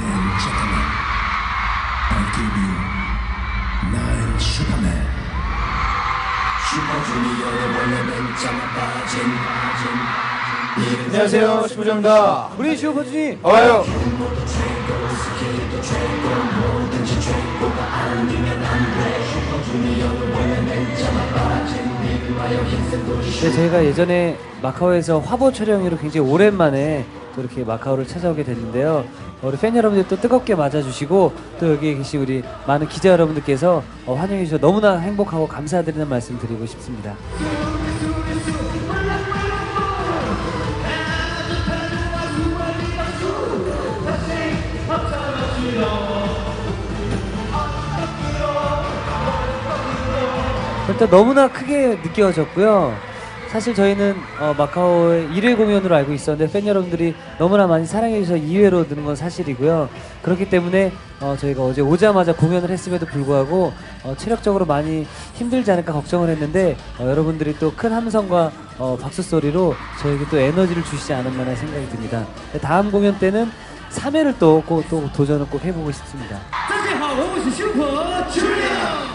and gentlemen, I give you nine Superman. 슈퍼주니어의 원래는 짜파진. 안녕하세요, 슈퍼주니어입니다. 우리 슈퍼주니 와요. 네, 저희가 예전에 마카오에서 화보 촬영으로 굉장히 오랜만에 또 이렇게 마카오를 찾아오게 됐는데요. 우리 팬 여러분들 또 뜨겁게 맞아주시고 또 여기 계신 우리 많은 기자 여러분들께서 환영해 주셔서 너무나 행복하고 감사드리는 말씀 드리고 싶습니다. 일단 너무나 크게 느껴졌고요. 사실 저희는 마카오의 1회 공연으로 알고 있었는데 팬 여러분들이 너무나 많이 사랑해 주셔서 2회로 드는 건 사실이고요. 그렇기 때문에 저희가 어제 오자마자 공연을 했음에도 불구하고 체력적으로 많이 힘들지 않을까 걱정을 했는데 여러분들이 또 큰 함성과 박수 소리로 저에게 또 에너지를 주시지 않았나 생각이 듭니다. 다음 공연 때는 3회를 또 도전을 꼭 해보고 싶습니다. 大家好，我是슈퍼주니어